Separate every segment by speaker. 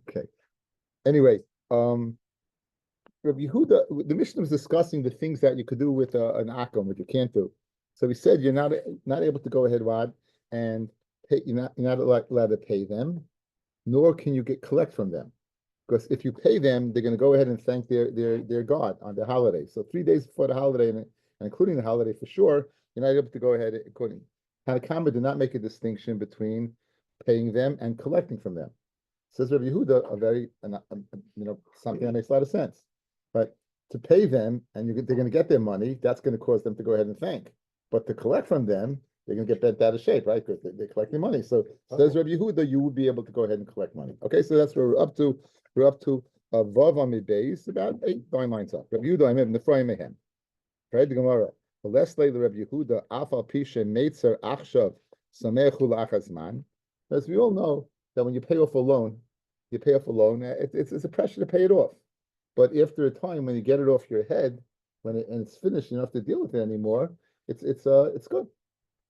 Speaker 1: Okay. Anyway, Rabbi Yehuda, the Mishnah was discussing the things that you could do with an akum, what you can't do. So he said you're not able to go ahead, Rod, and pay, you're not allowed to pay them, nor can you collect from them. Because if you pay them, they're going to go ahead and thank their God on the holiday. So 3 days before the holiday, and including the holiday for sure, you're not able to go ahead according. Tanakama did not make a distinction between paying them and collecting from them. Says Rabbi Yehuda, something that makes a lot of sense. But to pay them and they're going to get their money, that's going to cause them to go ahead and thank. But to collect from them, they're going to get bent out of shape, right? Because they're collecting money. So says Rabbi Yehuda, you would be able to go ahead and collect money. Okay, so that's where we're up to. We're up to Vav Amid Beis, about 9 lines up. Rabbi Yehuda, I'm in the Nefrayim Mehem. Right, the Gemara. Lesle the Rabbi Yehuda, Afal Pisha Meitzer Achshav Samechu Lachazman. As we all know, that when you pay off a loan, it's a pressure to pay it off. But after a time, when you get it off your head, and it's finished, you don't have to deal with it anymore. It's good.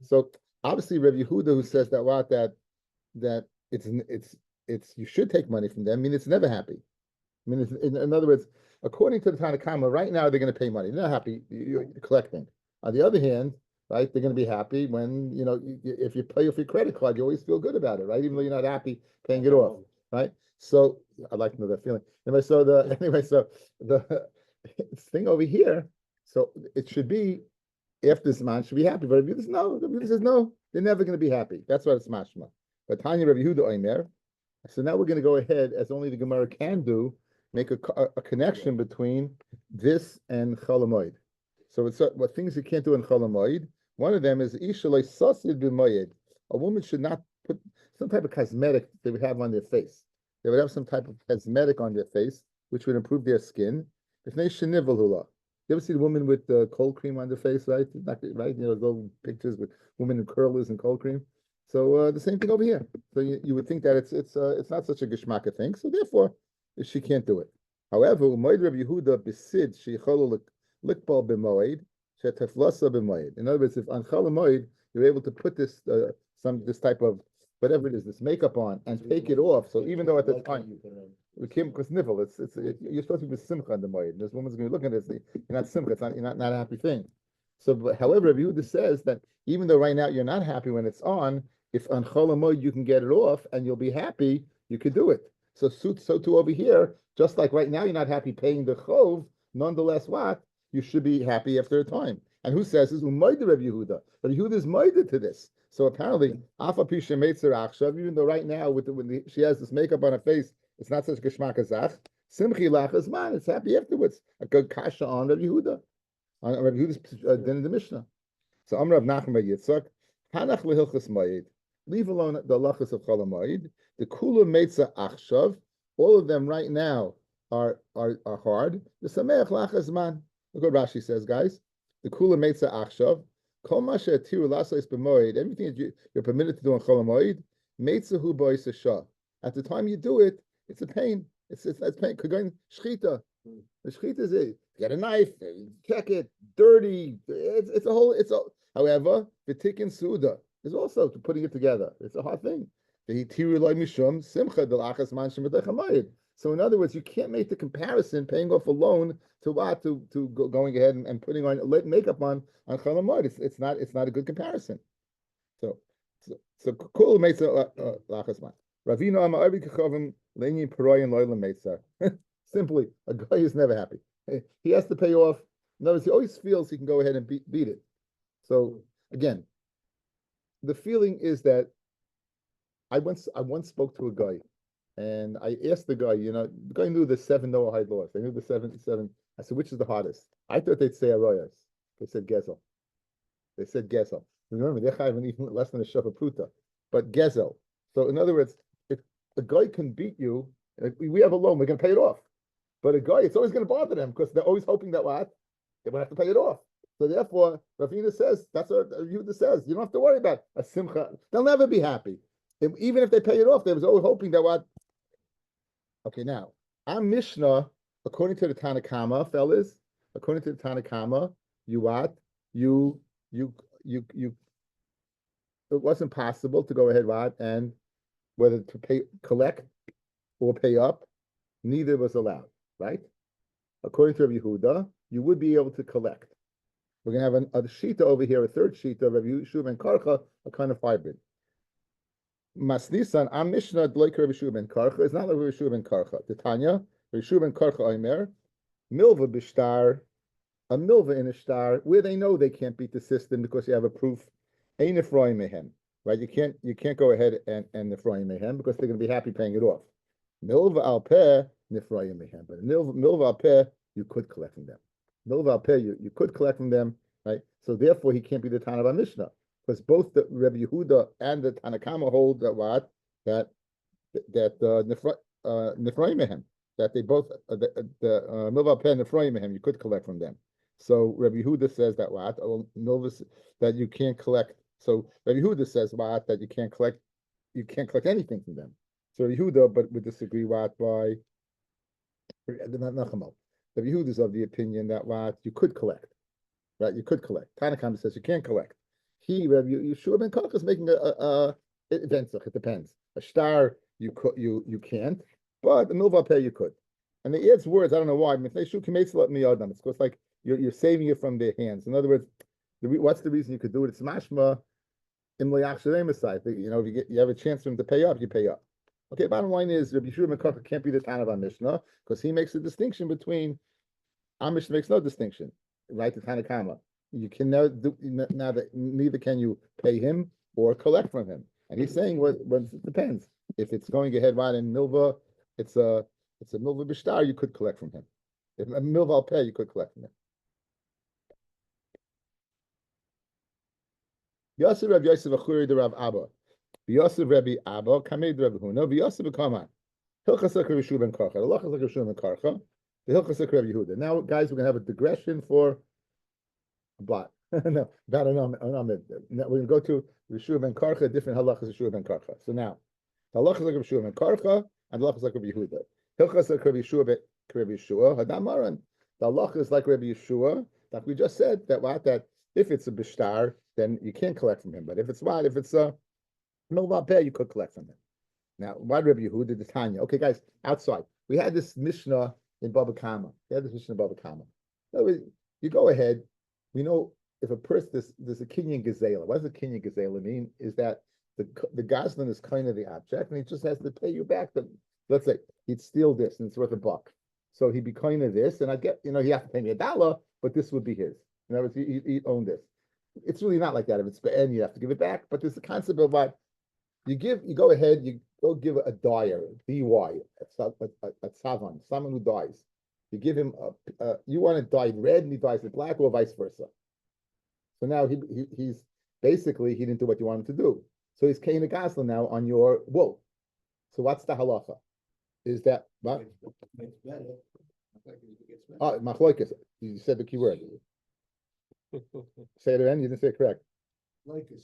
Speaker 1: So obviously, Rabbi Yehuda, who says that it's you should take money from them. I mean, it's never happy. I mean, in other words, according to the Tanakhama, right now they're going to pay money. They're not happy you're collecting. On the other hand, right, they're going to be happy when if you pay off your credit card, you always feel good about it, right? Even though you're not happy paying it off, right? So I'd like to know that feeling. Anyway, so the thing over here, so it should be after this man should be happy, but Rabbi Yehuda says no, they're never going to be happy. That's why it's mashma. But Tanya Rabbi Yehuda Omer. So now we're going to go ahead, as only the Gemara can do, make a connection between this and Chol Hamoed. So it's what things you can't do in Chol Hamoed. One of them is Ishalei Sasid B'Moed. A woman should not put some type of cosmetic they would have on their face. They would have some type of cosmetic on their face, which would improve their skin. If they shenivel hula. You ever see the woman with cold cream on their face, right? Right? Those pictures with women in curlers and cold cream. So the same thing over here. So you would think that it's not such a geshmaka thing. So therefore, she can't do it. However, Umayd Rabbi Yehuda besid sheicholu likbal b'moed sheteflasa b'moed. In other words, if on Chol Hamoed you're able to put this type of whatever it is, this makeup on, and take it off. So even though at the time we came because nifl, you're supposed to be simcha on the moed. This woman's going to be looking at this. You're not simcha. It's not a happy thing. So, however, Rabbi Yehuda says that even though right now you're not happy when it's on, if on Chol Hamoed you can get it off and you'll be happy, you could do it. So too over here, just like right now you're not happy paying the chov, nonetheless what? You should be happy after a time. And who says this? Umayda Rabbi Yehuda. Rabbi Yehuda is maida to this. So apparently, Afa Pisha Meitzer Achshav, even though right now she has this makeup on her face, it's not such geshmak azach. Simchi Lachas man, it's happy afterwards. A good kasha on Rabbi Yehuda. On Rabbi Yehuda's din in the Mishnah. So Amr Rav Nachman bar Yitzchak, Hanach lehilchas mayid. Leave alone the lachas of Chol Hamoed. The kula meitza achshav. All of them right now are hard. The sameach lachas man. Look what Rashi says, guys. The kula meitza achshav. Kol masha atiru lasais b'moed. Everything that you're permitted to do on Chol Hamoed, meitza hu bois shah. At the time you do it, it's a pain. It's pain. Going shchita. The shchita is it. Get a knife, check it, dirty. It's a whole. However, the tikkun suda is also putting it together. It's a hard thing. So in other words, you can't make the comparison paying off a loan to what to going ahead and putting on makeup on Chol Hamoed. It's not a good comparison. So cool makes lachas man. Ravino ama arbi kachavim leinin paroyin loylam meitzar. Simply, a guy is never happy. He has to pay off. In other words, he always feels he can go ahead and beat it. So again, the feeling is that I once spoke to a guy, and I asked the guy, the guy knew the 7 Noahide laws. They knew the 7. I said, which is the hardest? I thought they'd say Arroyas. They said Gezel. Remember, they're having even less than a Shafa Pruta, but Gezel. So in other words, if a guy can beat you, we have a loan, we're going to pay it off. But a guy, it's always going to bother them because they're always hoping that what? They will have to pay it off. So therefore, Ravina says, that's what Yehuda says. You don't have to worry about a simcha. They'll never be happy. Even if they pay it off, they was always hoping that what? Okay, now, our Mishnah, according to the Tanakhama, fellas, according to the Tanakhama, it wasn't possible to go ahead, what, and whether to collect or pay up, neither was allowed, right? According to Rabbi Yehuda, you would be able to collect. We're going to have a shita over here, a third shita of Rabbi Yeshua ben Karcha, a kind of hybrid. Masnisan, am Mishnah like Rabbi Yeshua ben Karcha, is not like Rabbi Yeshua ben Karcha. The Tanya, Rabbi Yeshua ben Karcha Omer, milva b'shtar, a milva in a star, where they know they can't beat the system because you have a proof. Ein nefroim mehem, right? You can't go ahead and nefroim mehem because they're going to be happy paying it off. Milva al peh nefroim mehem, but milva al peh you could collect from them. Milva al peh you could collect from them, right? So therefore he can't be the Tana of Mishnah because both the Rabbi Yehuda and the Tanakama hold that what that nefroim mehem, that they both the milva al peh nefroim mehem you could collect from them. So Rabbi Yehuda says that what that you can't collect. So Rabbi Yehuda says what that you can't collect anything from them. So Rabbi Yehuda, but would disagree what by Nachamo. Rabbi Yehuda is of the opinion that what you could collect, right? You could collect. Tanakam says you can't collect. Rabbi Yeshua ben Karcha is making a it depends. A star you can't, but the milva pay you could. And he adds words. I don't know why. It's because like you're saving it from their hands. In other words, what's the reason you could do it? It's mashma in side. You know, if you have a chance for him to pay up, you pay up. Okay, bottom line is Rabbi Yeshua ben Karcha can't be the Tana of Mishnah because he makes a distinction between Mishnah makes no distinction, right? The Tanakama. You can now that neither can you pay him or collect from him. And he's saying what it depends. If it's going ahead right in Milva, it's a Milva Bishtar, you could collect from him. If a Milva al peh, you could collect from him. Yosef Rabbi Yosef Achuri de Rav Abba. Yosef Rabbi Abba, Kamei de Rabbi Huna, Yosef B'Kaman. Hilchasek Rabbi Yeshua ben Karcha. Allah Chasek Rabbi Yeshua ben Karcha. The Hilchasek Rabbi Yehuda. Now, guys, we're going to have a digression for a blot. No, about an amid. We're going to go to Rabbi Yeshua ben Karcha, different halachas of Yeshua ben Karcha. So now, the halachas like Rabbi Yeshua ben Karcha and halachas like Rabbi Yehuda. Hilchasek Rabbi Yeshua ben Yeshua, Hadam Maran. The halachas like Rabbi Yeshua, like we just said, that if it's a bishtar, then you can't collect from him. But if it's a milva peh, you could collect from him. Now, why Rabbi Yehuda the Tanya? Okay, guys, outside. We had this Mishnah in Baba Kama. You go ahead. We know if a person, there's a Kinyan Gazela. What does a Kinyan Gazela mean? Is that the Goslin is kind of the object, and he just has to pay you back. Let's say he'd steal this, and it's worth $1. So he'd be kind of this, and he has to pay me $1, but this would be his. In other words, he'd own this. It's really not like that. If it's and you have to give it back. But there's the concept of what you go ahead, you go give a dyer, DY, a tzavan, someone who dies. You give him you want it dyed red and he dyes it black, or vice versa. So now he's basically he didn't do what you want him to do. So he's paying a gasla now on your wool. So what's the halacha? Is that what? Oh, machloikis. You said the key word. Say it again. You didn't say it correct.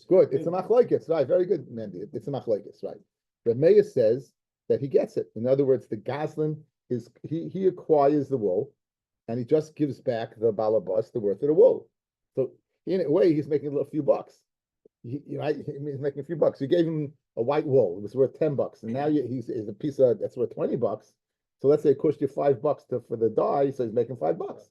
Speaker 1: Good. It's a machloikis, right? Very good, Mandy. It's a machloikis, right? Rabbi says that he gets it. In other words, the goslin is he acquires the wool, and he just gives back the balabas the worth of the wool. So in a way, he's making a few bucks. He's making a few bucks. You gave him a white wool; it was worth $10, and now he's a piece of that's worth $20. So let's say it cost you $5 for the dye, so he's making $5,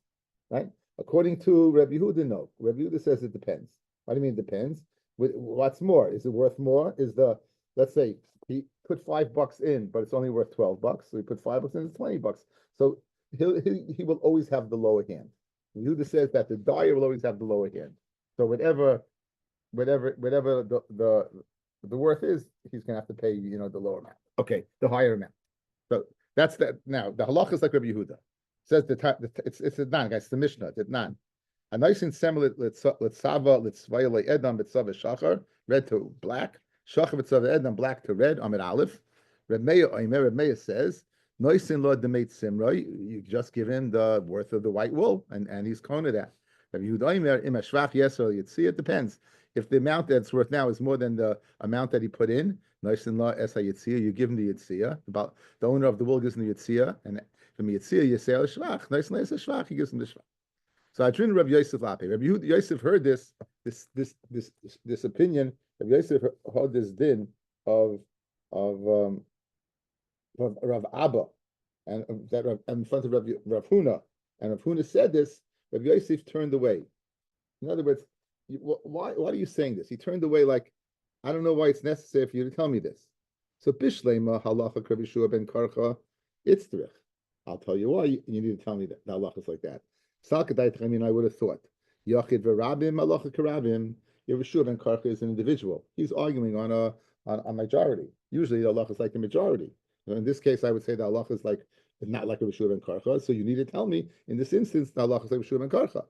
Speaker 1: right? According to Rabbi Yehuda, no. Rabbi Yehuda says it depends. What do you mean it depends? What's more? Is it worth more? Let's say he put $5 in, but it's only worth $12. So he put $5 in, it's $20. So he will always have the lower hand. Yehuda says that the dyer will always have the lower hand. So whatever the worth is, he's gonna have to pay the lower amount. Okay, the higher amount. So that's that. Now the halacha is like Rabbi Yehuda. Says it's a nan, guys. It's the Mishnah. It's nan. A nice in semel litzava litzvayele edam litzava shachar, red to black. Shachar litzava edam, black to red. Amid aleph. Reb Meir says nice in Lord demeit simra. You just give him the worth of the white wool, and he's calling it that. Rabbi Yehuda Omer im ashvach yeser yitzia. It depends. If the amount that's worth now is more than the amount that he put in, nice in law esa yitzia, you give him the yitzia. About the owner of the wool gives him the yitzia, and from Yitzia, you say shvach. Nice and nice shvach. He gives him the shvach. So I drew Rabbi Yosef Lape. Rabbi Yosef heard this opinion. Rabbi Yosef heard this din of of Rav Abba, and that in front of Rav Huna, and Rav Huna said this. Rav Yosef turned away. In other words, why are you saying this? He turned away like, I don't know why it's necessary for you to tell me this. So Bishlema halacha Rabbi Shua ben Karcha itzrich. I'll tell you why you need to tell me that the halacha is like that. Salkadait, I mean, I would have thought Yachid v'Rabim halacha karabim. Rabbi Shua ben Karcha is an individual. He's arguing on a majority. Usually the halacha is like the majority. In this case, I would say the halacha is like not like Rabbi Shua ben Karcha. So you need to tell me in this instance the halacha is like Rabbi Shua ben Karcha.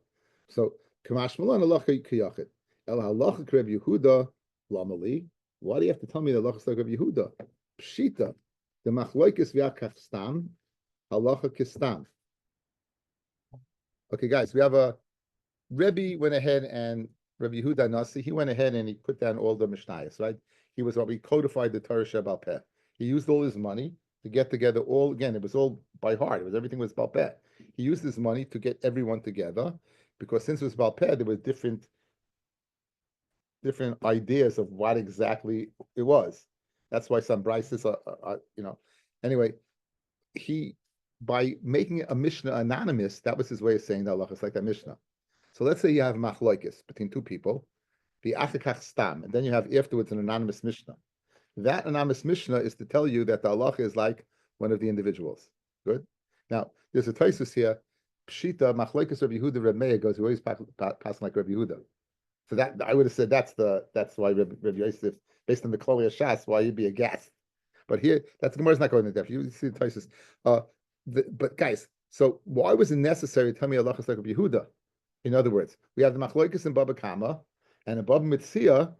Speaker 1: So Kamash Malan halacha kiyachid. El halacha Reb Yehuda lamali. Why do you have to tell me the halacha is like Reb Yehuda? Pshita. The machloikis v'akach stam halacha kistam. Okay, guys, we have a Rebbe went ahead and Rabbi Yehuda Nasi, he went ahead and he put down all the Mishnayos, right? He was what we codified the Torah Shebal Peh. He used all his money to get together all, again, it was all by heart. Everything was Bal Peh. He used his money to get everyone together because since it was Bal Peh, there were different ideas of what exactly it was. That's why some brises are anyway, by making a Mishnah anonymous, that was his way of saying that Allah is like that Mishnah. So let's say you have machloikis between two people, the achikach stam, and then you have afterwards an anonymous Mishnah. That anonymous Mishnah is to tell you that the halacha is like one of the individuals. Good. Now there's a taisus here. Pshita machloikis Rabbi Yehuda Reb Meir goes. We always pass like Rabbi Yehuda. So that I would have said that's why Rabbi Yosef, based on the Klali Shas, why you'd be a guest. But here, that's the Gemara's not going to depth. You see the taisus. But guys, so why was it necessary to tell me halacha is like Rabbi Yehuda? In other words, we have the machloikis in Baba Kama, and in Baba Mitzia,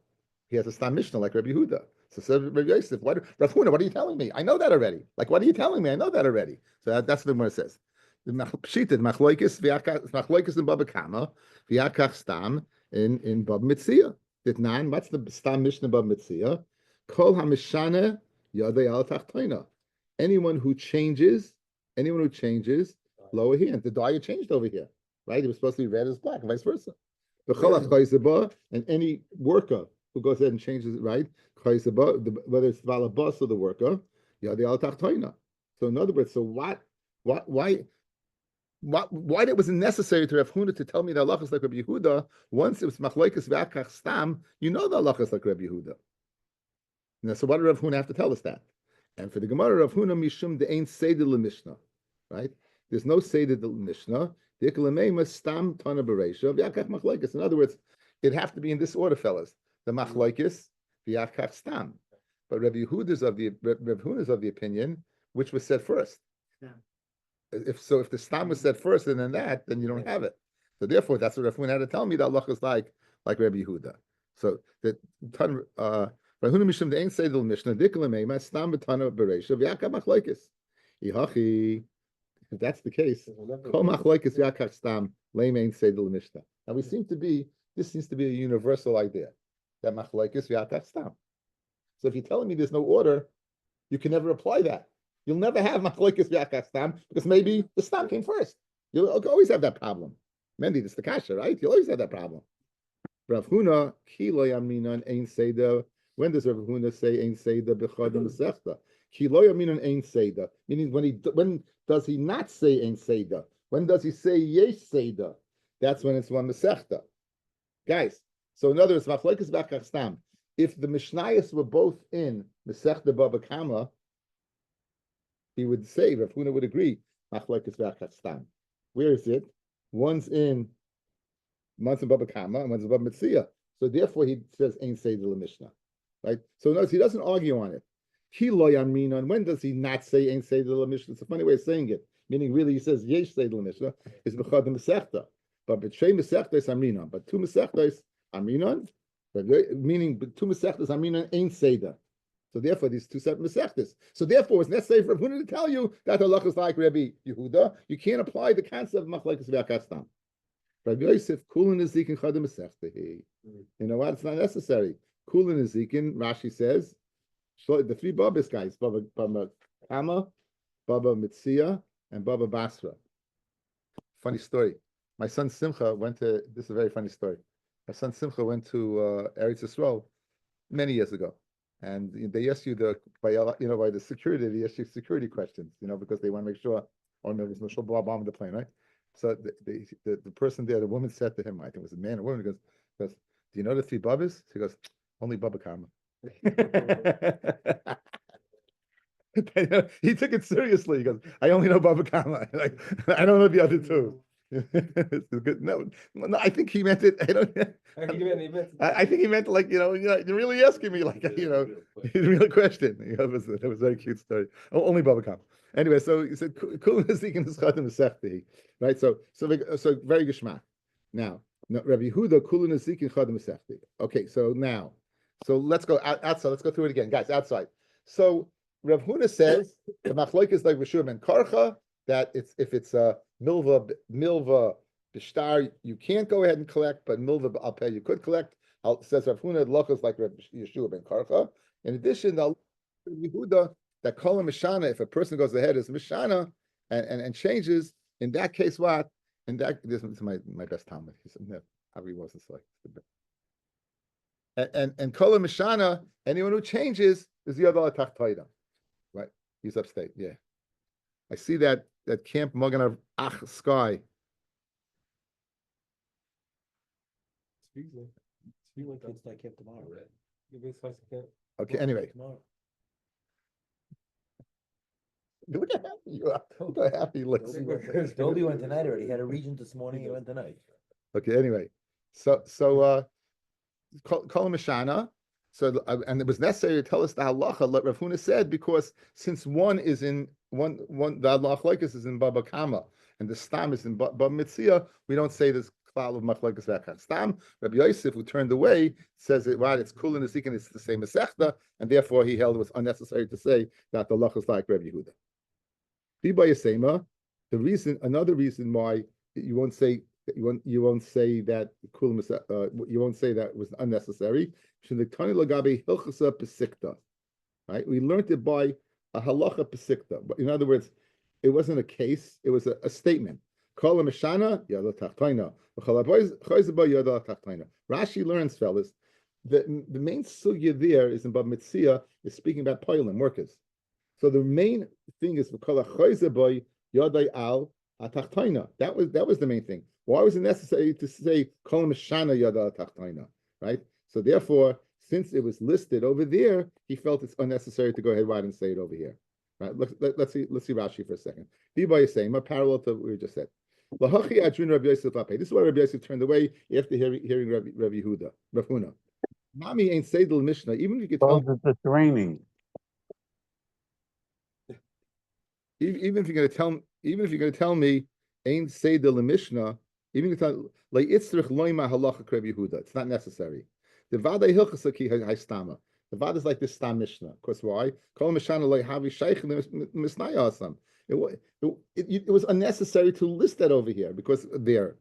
Speaker 1: he has a Stam Mishnah like Rabbi Yehuda. So says Rabbi Yosef, Rav Huna, what are you telling me? I know that already. Like, what are you telling me? I know that already. So that's what the Gemara says. The machloikis in Baba Kama, v'yakach Stam in Baba Mitzia. Ditnan, what's the Stam Mishnah Baba Mitzia? Kol hamishane yadei al tachtoina. Anyone who changes, lower hand. The dye changed over here. Right? It was supposed to be red as black, and vice versa. And any worker who goes ahead and changes it, right? Whether it's Valabas or the worker, so in other words, so why it was necessary to Rav Huna to tell me that halacha is like Rabbi Yehuda? Once it was machlokes v'akach stam, you know the halacha is like Rabbi Yehuda. Now, so why did Rav Huna have to tell us that? And for the Gemara, Rav Huna mishum de ein seder lemishnah, right? There's no seder lemishnah. In other words, it'd have to be in this order, fellas. The machlokes v'akach stam. But Rabbi Yehuda is of the opinion which was said first. Yeah. If the stam was said first and then that, then you don't have it. So therefore, that's what Rav Huna had to tell me that Allah is like Rabbi Yehuda. So that Rav Huna mishum de'ein seidel mishnah diklamei stam b'tana bereisha v'yakach machlokes. Ihachi. If that's the case, kol machlokes v'yakach stam leimein seidel mishnah. Now this seems to be a universal idea that machlokes v'yakach stam. So if you're telling me there's no order, you can never apply that. You'll never have machlokes v'yakach stam because maybe the stam came first. You'll always have that problem. Mendy, this is the kasha, right? You'll always have that problem. Rav Huna ki lo yaminan ein seder. When does Rav Huna say ein seder b'chadam mesechta? Ki lo yaminan ein seder. Meaning when does he not say ein seder? When does he say yesh seder? That's when it's one mesechta. Guys, so in other words, machlokes v'yakach stam. If the Mishnayos were both in Masechta Baba Kama, he would say, Rav Huna would agree, machlokes v'yakach stam. Where is it? One's in Baba Kama and one's in Baba Mitzia. So therefore he says Ein Seder Mishnah. Right? So notice he doesn't argue on it. Ki lo yaminon. When does he not say Ein Seder Mishnah? It's a funny way of saying it. Meaning really he says Yesh Seder Mishnah is B'chad Masechta. But B'trei Masechta is Aminon. But two Masechta is Aminon. Meaning two Masechtas Aminon Ein Seder. So therefore, these two separate Masechtas. So therefore, it's necessary for Rav Huna to tell you that the halacha is like Rabbi Yehuda. You can't apply the concept of machlokes v'yakach stam. Rabbi Yosef, kulin ezikin chadam masechtahi. You know what? It's not necessary. Kulin ezikin, Rashi says, the three Babas guys, Baba Kama, Baba Mitzia, and Baba Basra. Funny story. My son Simcha this is a very funny story. My son Simcha went to Eretz Yisrael many years ago. and they ask you by the security, they ask you security questions, because they want to make sure, or maybe it's no bomb the plane, right? So the person there, the woman said to him, I think it was a man or woman, goes, do you know the three Bubbas? He goes, only Bubba Kama. He took it seriously. He goes, I only know Baba Kama. Like, I don't know the other two. It's good. No, I think he meant it. I think he meant like, you're really asking me like, real question. It was a very cute story. Only Baba Kama. Anyway, so he said, "Cool seeking this chatam sefti," right? So very geschmack. Now, Rabbi Yehuda, kulun seeking chatam sefti. Okay, so let's go outside. Let's go through it again, guys. Outside. So Rav Huna says the machlokes is like Rishur ben Karcha, that if it's a milva b'shtar, you can't go ahead and collect, but milva al peh you could collect. Says Rav Huna, lachos like Rav Yeshua ben Karcha. In addition, the Yehuda that kol mishana, if a person goes ahead as mishana and changes, in that case, what? In that, this is my best Talmud. He said, no, Harry wasn't so. And kol mishana, anyone who changes is the other tachtoida. Right, he's upstate. Yeah, I see that Camp Mogan Ach Sky. Okay. Anyway, look how happy you are. Look how happy he looks.
Speaker 2: Dolby went tonight already. He had a regent this morning. He went tonight.
Speaker 1: Okay. Anyway, so call him Mishana. So and it was necessary to tell us the halacha, like Rav Huna said, because since one is in one the machlokes is in Baba Kama and the stam is in Baba Mitzia, we don't say this klal of machlokes v'achar stam. Rabbi Yosef, who turned away, says it right. It's cool in the seeking. It's the same as sechta, and therefore he held it was unnecessary to say that the halacha is like Rabbi Yehuda. Biba Yasema, another reason why you won't say that you won't say that was unnecessary. Right? We learned it by a halacha pesikta. But in other words, it wasn't a case, it was a statement. Rashi learns, fellas, that the main sugya there is in Bab Mitzia is speaking about poilim, workers. So the main thing is that was the main thing. Why was it necessary to say kol mishana yada tachtaina? Right. So therefore, since it was listed over there, he felt it's unnecessary to go ahead and say it over here. Right. Let's see Rashi for a second. Diba Yisema, parallel to what we just said. Lahachi adrin Rabbi Yosef Lapei. This is why Rabbi Yosef turned away after hearing Rabbi Yehuda, Rav Huna. Mami ain't seidel Mishnah. Even if you could tell.
Speaker 3: It's raining.
Speaker 1: Even if you're going to tell me ain't seidel Mishnah. Even if like itzrich loima halacha Rabbi Yehuda, it's not necessary. The vada hilchasaki haistama. The vada is like this stam Mishnah. Of course, why? Kol mishana loy havi shaykh misnayasam. It was unnecessary to list that over here because there,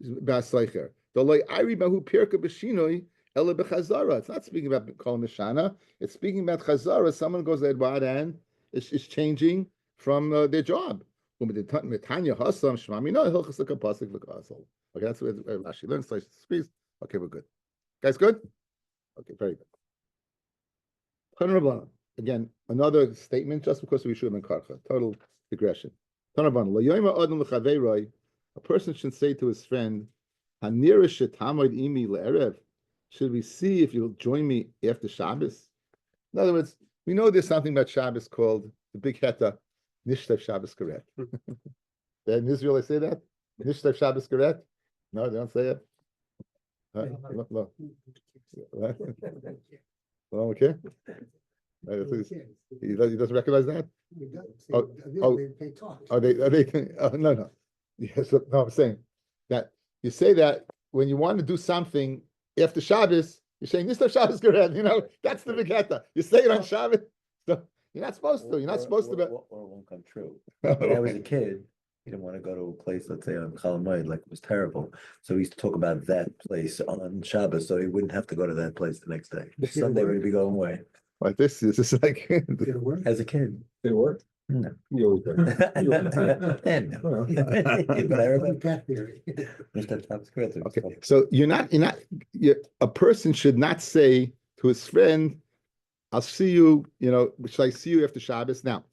Speaker 1: basleicher. The loy ari bahu pirka b'shinoi ela b'chazara. It's not speaking about kol mishana. It's speaking about chazara. Someone goes to Edward and is changing from their job. Okay, that's what Rashi learns. Okay, we're good. Guys, good? Okay, very good. Again, another statement just because we should have been karcha. Total digression. A person should say to his friend, should we see if you'll join me after Shabbos? In other words, we know there's something about Shabbos called the big heta. Nishtev Shabbos Karet. In Israel, they say that? Nishtev Shabbos Karet? No, they don't say it. No. Okay. He doesn't recognize that? No. Yes, no, I'm saying that you say that when you want to do something after Shabbos, you're saying Nishtev Shabbos Karet. That's the big heta. You say it on Shabbos. So, you're not supposed to. You're not supposed to.
Speaker 2: Or it won't come true. When I was a kid, he didn't want to go to a place, let's say on Chol Hamoed, like it was terrible. So he used to talk about that place on Shabbos, so he wouldn't have to go to that place the next day. Sunday would be going away.
Speaker 1: Like this is like
Speaker 2: as a kid.
Speaker 3: It worked.
Speaker 2: No.
Speaker 3: You always did.
Speaker 1: Okay, so a person should not say to his friend, I'll see you, shall I see you after Shabbos? Now,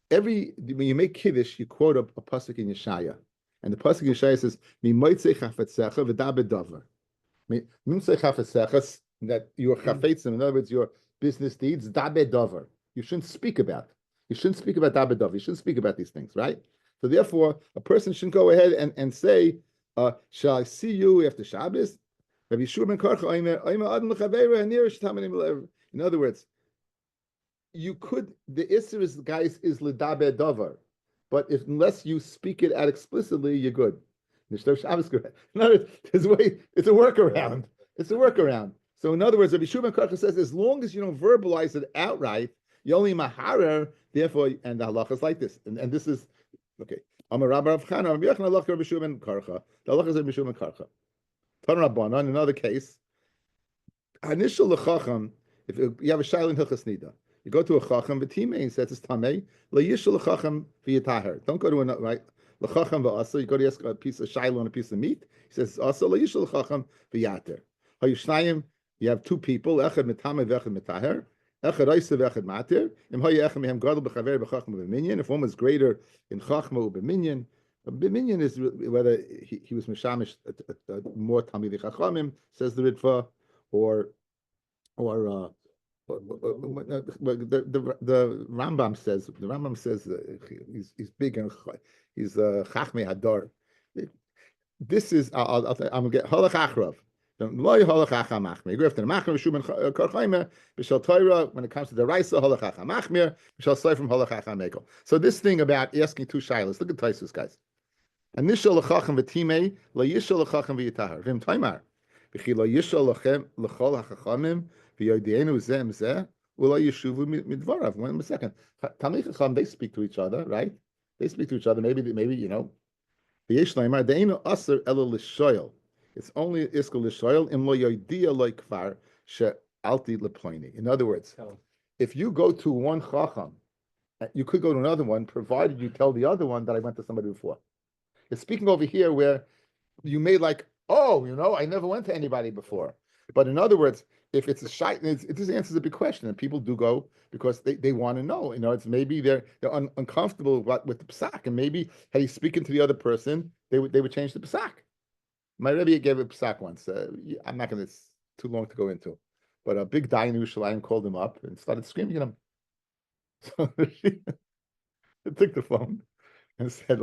Speaker 1: when you make Kiddush, you quote a pasuk in Yeshaya. And the pasuk in Yeshaya says, "Mimotzei chafetzecha v'da bedavar." Mimotzei chafetzecha, that your chafetzim, in other words, your business deeds, da bedavar. You shouldn't speak about. You shouldn't speak about da bedavar. You shouldn't speak about these things, right? So therefore, a person shouldn't go ahead and say, "Shall I see you after Shabbos?" In other words, you could, the Isser is, guys, is ledaber davar, but unless you speak it out explicitly, you're good. No, there's a way, it's a workaround. It's a workaround. So in other words, Rabbi Shua ben Karcha says, as long as you don't verbalize it outright, you only maharer, therefore, and the halacha is like this. And this is, okay. I'm a Rabbi of Chana, I'm Yechon halacha Rabbi Shua ben Karcha. The halacha is Rabbi Shua ben Karcha. Tan Rabbanan, in another case, initial lechacham, if you have a shaila in Hilchas Nida, you go to a chacham, v'timei, and says it's tamei, leyishal lechacham v'yitaher. Don't go to another, right? Lechacham v'asa, you go to ask a piece of shaila on a piece of meat, he says asa leyishal lechacham v'yater. Hayushnayim, you have two people, echad mitamei v'echad mitaher, echad oisa v'echad matir, im hayi echad mehem gadol b'chaver b'chacham v'minyan, if one was greater in chachma or b'minyan, b'minyan is whether he was mishamish more tamei v'chachamim, says the Ritva, or the Rambam says he's big and he's Chachmei Hadar. This is I'm gonna get Halach Achrav. Loy Halach Achamachmir. Go after the Machmir Shuman Karchayme B'Shal Torah. When it comes to the Raisa Halach Achamachmir B'Shal Soy from Halach Achamekel. So this thing about asking two shilas. Look at Taisus, guys. Initial lechacham v'timei lo yishal lechacham v'yitahar v'im taimar v'chi lo yishal lechol hachachamim v'yodeinu zeh mzeh u'lo yishuvu midvarav. One second. Talmid Chacham, they speak to each other, right? They speak to each other. Maybe v'yesh laimar deinu aser elo l'shoyel. It's only iskul l'shoyel im lo yodia lo kvar she'alti leploini. In other words, if you go to one chacham, you could go to another one, provided you tell the other one that I went to somebody before. It's speaking over here where you may like, I never went to anybody before. But in other words, if it's a shite, this answers a big question, and people do go because they want to know. It's maybe they're uncomfortable with the psak, and maybe had he speaking to the other person, they would change the psak. My Rabbi gave a psak once. I'm not going to. It's too long to go into, but a big dayan in Yerushalayim called him up and started screaming at him. So he took the phone and said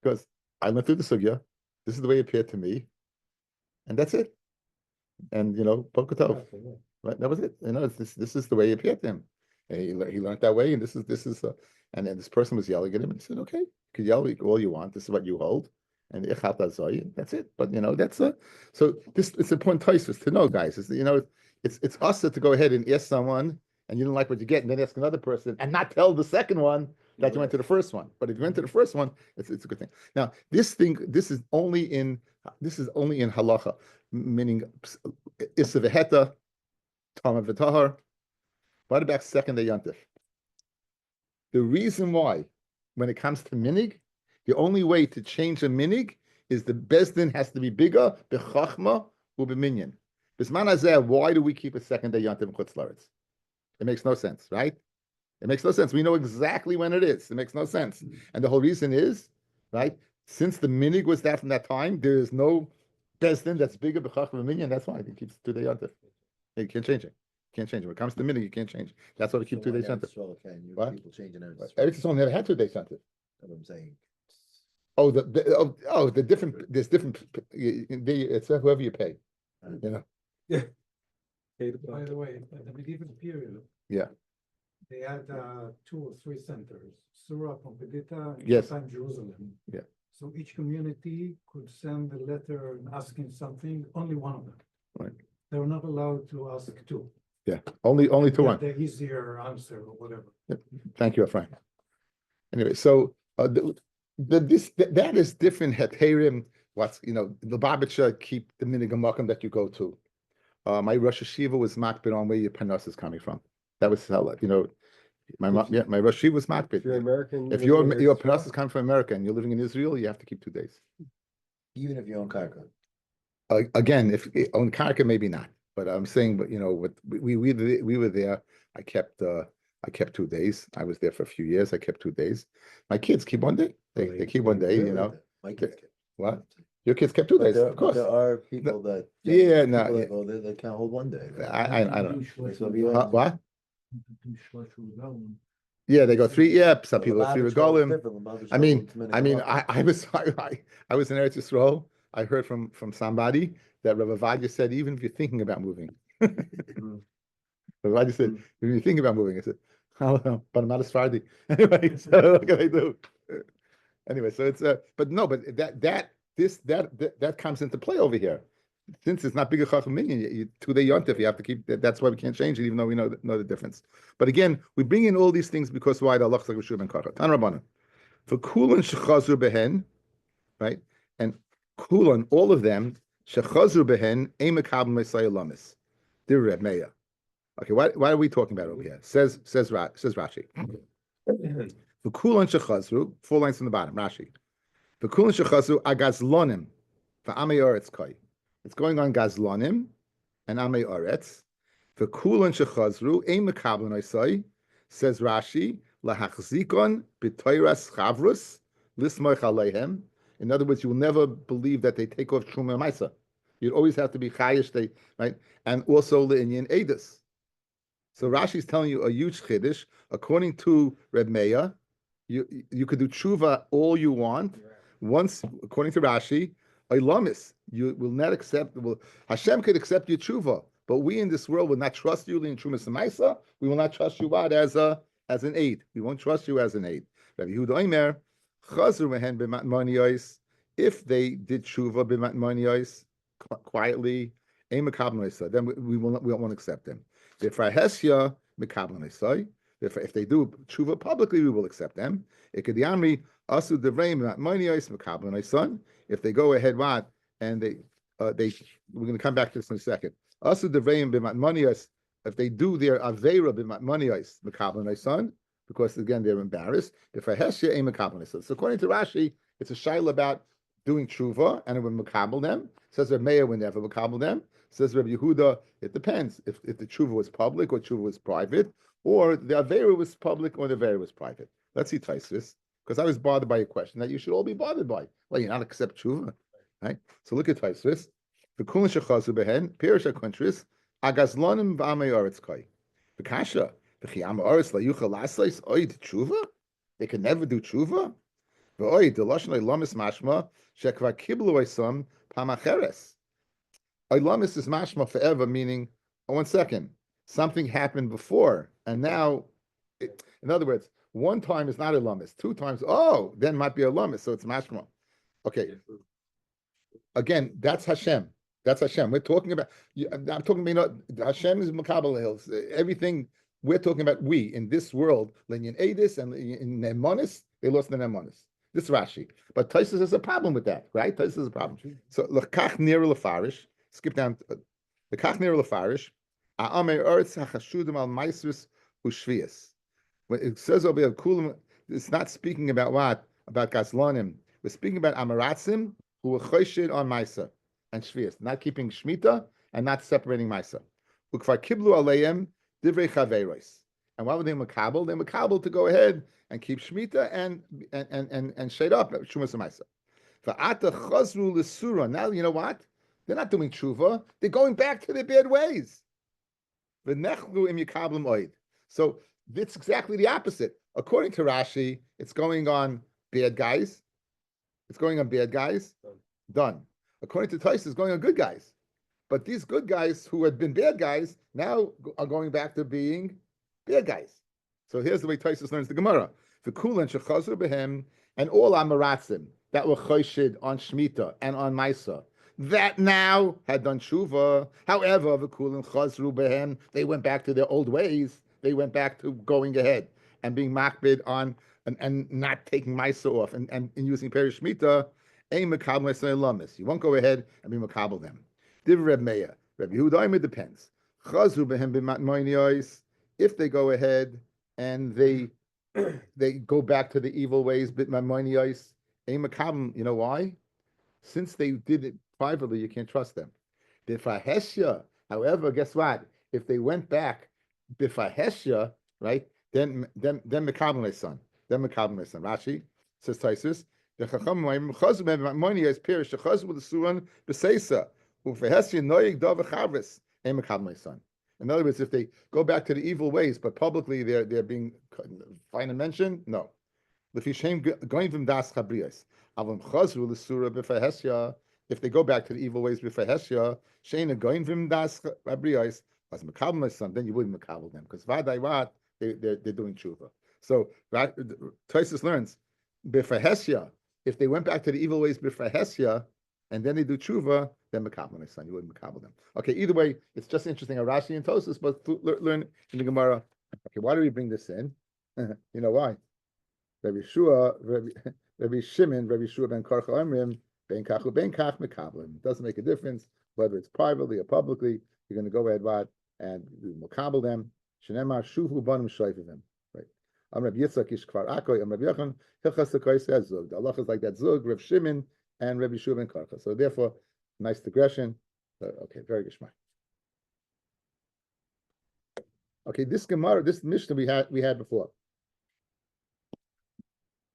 Speaker 1: because I went through the sugya, this is the way it appeared to me, and that's it. And Pokotov, right? That was it. This is the way it appeared to him. And he learned that way, and this is. And then this person was yelling at him, and he said, "Okay, you can yell all you want. This is what you hold, and that's it." But so this it's important to know, guys. It's us to go ahead and ask someone, and you don't like what you get, and then ask another person, and not tell the second one that you went to the first one. But if you went to the first one, it's a good thing. Now, this is only in halacha, meaning issa v'heta, tama v'tahar. What about second day yontif? The reason why, when it comes to minig, the only way to change a minig is the bezdin has to be bigger, b'chachma or b'minyan. Bisman hazeh, why do we keep a second day yontif in Chutz La'aretz? It makes no sense, right? It makes no sense. We know exactly when it is. It makes no sense. And the whole reason is, right, since the minig was that from that time, there is no bezdin that's bigger b'chach v'minyan. That's why it keeps 2 day yontif. You can't change it. When it comes to minig, you can't change it. That's why we keep 2 day yontif. What? People changing Eretz Yisrael never had 2 day yontif.
Speaker 2: That's what I'm saying.
Speaker 1: The different. There's different. It's whoever you pay.
Speaker 3: Yeah. By the way, in the medieval period.
Speaker 1: Yeah.
Speaker 3: They had 2 or 3 centers, Zorah, Pompedita, and
Speaker 1: Yes.
Speaker 3: sometimes Jerusalem.
Speaker 1: Yeah.
Speaker 3: So each community could send a letter asking something, only one of them.
Speaker 1: Right.
Speaker 3: They were not allowed to ask 2.
Speaker 1: Yeah. Only to one.
Speaker 3: The easier answer or whatever.
Speaker 1: Thank you, Frank. Anyway, so that is different. Heterim. The Lubavitcher keep the minig makom that you go to. My Rosh Hashiva was makbid on where your panos is coming from. That was my Rosh Hashiva was makbid.
Speaker 4: If you're American,
Speaker 1: if your panos is coming from America and you're living in Israel, you have to keep 2 days.
Speaker 2: Even if you own karka.
Speaker 1: Again, if on karka, maybe not. But I'm saying, but we were there. I kept 2 days. I was there for a few years. I kept 2 days. My kids keep one day. They keep one day.
Speaker 2: My kids kept.
Speaker 1: What? Your kids kept 2 days, of
Speaker 2: But
Speaker 1: course.
Speaker 2: there are people that.
Speaker 1: Yeah, no,
Speaker 2: People
Speaker 1: yeah.
Speaker 2: that go there, they can't hold one day.
Speaker 1: I don't know.
Speaker 2: Huh?
Speaker 1: What? Yeah, they go 3. Yeah, some people go 3 regalim. I mean, I was I was in Eretz Yisrael. I heard from somebody that Rabbi Avodah said, even if you're thinking about moving, Rabbi Avodah said, if you're thinking about moving, I said, oh, no, but I'm not a Sephardi. Anyway, so what can I do? Anyway, so it's but no, but that comes into play over here. Since it's not bigger chacham minyan, to the yontif, you have to keep. That's why we can't change it, even though we know the difference. But again, we bring in all these things because why the Allah like Rishub and Kara. Tan Rabbanan for kulan shechazur behen, right? And kulan, all of them shechazur behen emakabel meisay lamis. Dear Reb Meir. Okay, why are we talking about it over here? Says Rashi. For kulan shechazru, 4 lines from the bottom. Rashi. For kulan shechazru agazlonim for amei oretz kai. It's going on gazlonim and amei oretz. For kulan shechazru ein mekablan oisai, says Rashi lahachzikon b'toiras chavrus lismoich aleihem. In other words, you will never believe that they take off truma ma'isa. You'd always have to be chayish, right? And also le'inyan edus. So Rashi is telling you a huge chiddush. According to Reb Meir, you could do tshuva all you want. Once, according to Rashi, Ilamis, you will not accept. Hashem could accept your tshuva, but we in this world will not trust you in Trumas Maisa. We will not trust you as an aid. We won't trust you as an aid. Rabbi Yehuda Omer, Chazur mehen b'matmoniyos. If they did tshuva b'matmoniyos quietly, then we won't accept them. If they do tshuva publicly, we will accept them. If they go ahead, and we're going to come back to this in a second. If they do their avera b'matmoniyos mekabel son, because again they're embarrassed. If a heshya ain't mekabel son. So according to Rashi, it's a shaila about doing tshuva and it will mekabel them. Says Reb Meir, we never mekabel them. Says Rabbi Yehuda, it depends if the tshuva was public or tshuva was private, or the avera was public or the avera was private. Let's see Taisus, because I was bothered by a question that you should all be bothered by. Well, you're not accept tshuva, right? So look at Taisus. The kulan shechazu behen pirush hakontris agazlonim v'amei oretz kai. The kasha v'chiyam oretz layucha lasleis oid tshuva. They can never do tshuva. V'oid the lashon lamis mashma shekvar kiblu oisam pamacheres. Ilamis is mashma forever, meaning, 1 second, something happened before, and now, in other words, 1 time is not Ilamis, 2 times, then might be Ilamis, so it's mashma. Okay. Again, that's Hashem. That's Hashem. We're talking about, I'm talking about, Hashem is Makabal Hills. Everything, we're talking about we, in this world, Linyan Edis and in Nemonis, they lost the Nemonis. This is Rashi. But Taisus has a problem with that, right? Taisus has a problem. So, L'kach nir l'farish, skip down the Kachner Lefarish. A'amei Eretz HaChashudim al Maisrus Ushvias. When it says over here, Kulam, it's not speaking about what? About Gazlonim. We're speaking about Amaratzim who were Choshid on Maisa and Shvias, not keeping Shemitah and not separating Maisa. Ukvar Kiblu Aleim Divrei Chaveros. And why were they Makabel? They're Makabel to go ahead and keep Shemitah and shade up Shumas Maisa. Va'ata Chazru L'Sura. Now you know what? They're not doing tshuva. They're going back to their bad ways. So it's exactly the opposite. According to Rashi, it's going on bad guys. It's going on bad guys. Done. According to Tais, it's going on good guys. But these good guys who had been bad guys now are going back to being bad guys. So here's the way Tais learns the Gemara. The Kulan shechazur behem and all Amaratzim that were choshid on Shemitah and on Maisa, that now had done tshuva. However, v'kulim chazru behem, they went back to their old ways. They went back to going ahead and being makbid on and not taking Maisa off and using perish shmita. Ein mekabel lamis. You won't go ahead and be makabel them. Div Reb Meir, Reb Yehuda, it depends. Chazru behem b'matmoniyos. If they go ahead and they go back to the evil ways, b'matmoniyos. Ein mekabel. You know why? Since they did it privately, you can't trust them. If a heshya However, guess what? If they went back b'faheshya, right? Then mekabel my son. Then mekabel my son. Rashi says Taisus. The chacham chazu money is pirish. The chazu with the suran b'seisa ufaheshya noyig dav chavris. And mekabel my son. In other words, if they go back to the evil ways, but publicly they're being fine and mentioned, no. If they go back to the evil ways b'faheshya, sheina going from das chabriyos as mekabel my son, then you wouldn't mekabel them because vadai they're doing tshuva. So Tosfos learns b'faheshya. If they went back to the evil ways b'faheshya and then they do tshuva, then mekabel my son. You wouldn't mekabel them. Okay, either way, it's just interesting. Rashi and Tosfos, but learn in the Gemara. Okay, why do we bring this in? You know why? Rabbi Shimon, Rabbi Shua ben Karcha Amrim, ben Kachu ben Kach mekablim. It doesn't make a difference whether it's privately or publicly. You're going to go ahead and mekabel them. Shenemar shuvu banim shoyfivim. Right. Rabbi Yitzchak ish kvar akoy. Rabbi Yochanan hilchas l'koy says zug. The Allah is like that zug. Rabbi Shimon and Rabbi Shua ben Karcha. So therefore, nice digression. Okay, very good. Okay, this Gemara, this Mishnah we had before.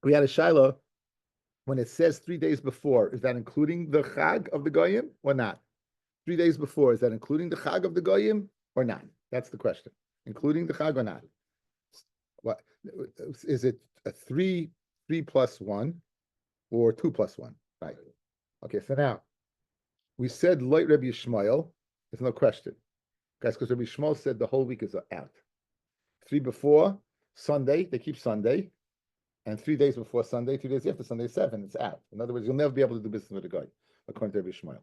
Speaker 1: We had a Shiloh when it says 3 days before. Is that including the Chag of the Goyim or not? 3 days before, is that including the Chag of the Goyim or not? That's the question. Including the Chag or not? What is it? A 3 plus 1 or 2 plus 1? Right. Okay. So now we said Loit Rabbi Yishmael. There's no question, guys, because Rabbi Yishmael said the whole week is out. 3 before Sunday, they keep Sunday. And 3 days before Sunday, 2 days after Sunday, 7, it's out. In other words, you'll never be able to do business with a guy, according to Rabbi Shmuel.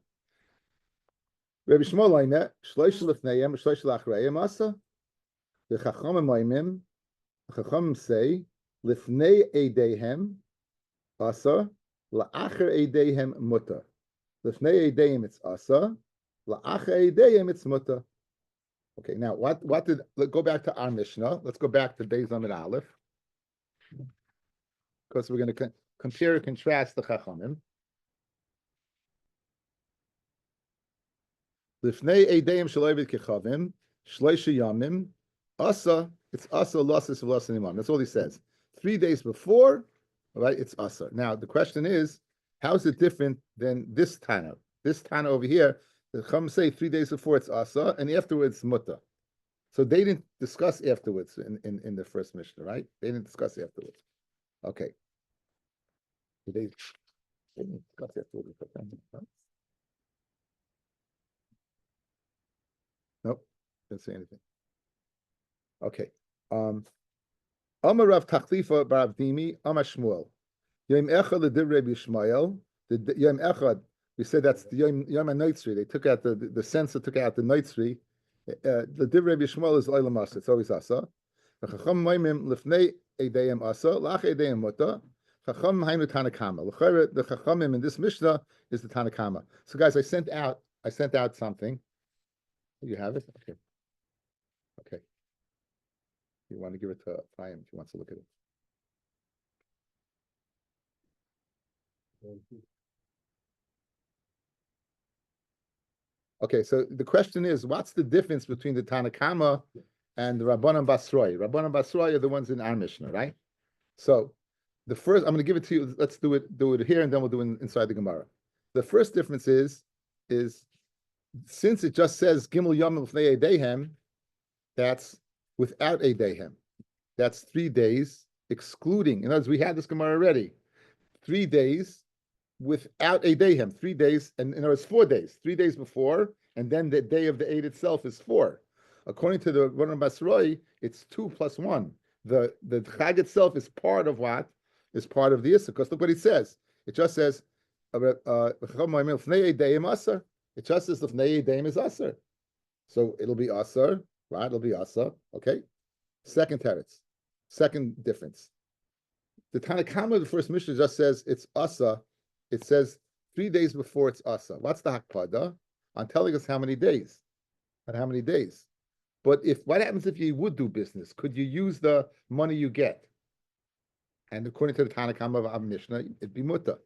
Speaker 1: Rabbi Shmuel Oimer, Shloish Lefneim, Shloish Lachreim Asa. The Chachamim Oimim, the Chachamim say, Lefnei Eidehem Asa, La'acher Eidehem Mutter. Lefnei Eidehem it's Asa, La'acher Eidehem it's Mutter. Okay, now what did, let's go back to our Mishnah. Let's go back to Beis Amid Aleph. Because we're going to compare and contrast the Chachamim. Lifnei Eideim Shalovid Kechavim, Shloisha Yamim, Asa, it's Asa, Lasis, Velasin Imam. That's all he says. 3 days before, right, it's Asa. Now, the question is, how is it different than this Tana? This Tana over here, the Chacham say 3 days before it's Asa, and afterwards Mutta. So they didn't discuss afterwards in the first Mishnah, right? They didn't discuss afterwards. Okay. They didn't discuss afterwards. Nope, didn't say anything. Okay. Amar Rav Tachlifa bar Avdimi, Amar Shmuel. Yom Echad l'div Rabbi Yishmael. The Yom Echad, we said that's the Yom HaNotzri. They took out the censor took out the Notzri. The div Rabbi Yishmael is Olam Asa. It's always Asa. The Chacham Moimim lifnei Eideyim Asa, lach Eideyim Muta. Chacham Hainu Tanakama. The Chachamim in this Mishnah is the Tanakama. So guys, I sent out something. You have it? Okay. Okay. You want to give it to Chaim if he wants to look at it. Okay, so the question is, what's the difference between the Tanakama and the Rabbanan Basroi? Rabbanan Basroi are the ones in our Mishnah, right? So the first, I'm going to give it to you. Let's do it here, and then we'll do it inside the Gemara. The first difference is since it just says Gimel Yom Lefnei Eidehem, that's without Eidehem. That's 3 days, excluding. In other words, we had this Gemara already. 3 days without Eidehem. 3 days, and in other words, 4 days. 3 days before, and then the day of the Eid itself is 4. According to the Rabbanan Basroi, it's 2 plus 1. The Chag itself is part of what? Is part of the Issa. Because look what it says. It just says, it just says Lefnei Eideim is Asar. So it'll be Asar, right? It'll be Asar. Okay. Second teretz. Second difference. The Tanakama of the first Mishnah just says it's Asa. It says 3 days before it's Asa. What's the Hakpada? On telling us how many days. And how many days. But what happens if you would do business? Could you use the money you get? And according to the Tanakama of our Mishnah, it'd be Mutta.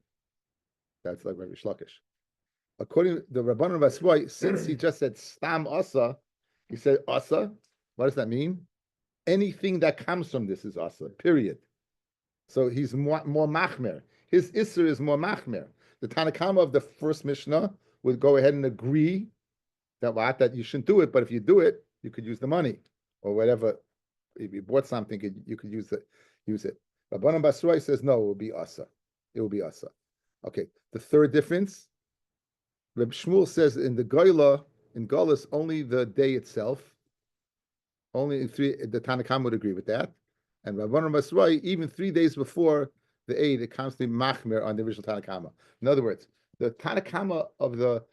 Speaker 1: That's like Rabbi Shlakish. according to the Rabbanon Basroi, since he just said stam asa, he said asa. What does that mean? Anything that comes from this is asa. Period. So he's more machmer. His isser is more machmer. The Tanakama of the first Mishnah would go ahead and agree that you shouldn't do it, but if you do it, you could use the money or whatever. If you bought something, you could use it. Rabbanan Basroi says no, it will be asa. It will be asa. Okay. The third difference, Reb Shmuel says in the Goyla, in Golas, only the day itself. Only the Tanakam would agree with that. And Rabbanan Basroi, even 3 days before the Eid, it comes to machmer on the original Tanakama. In other words, the Tanakama of the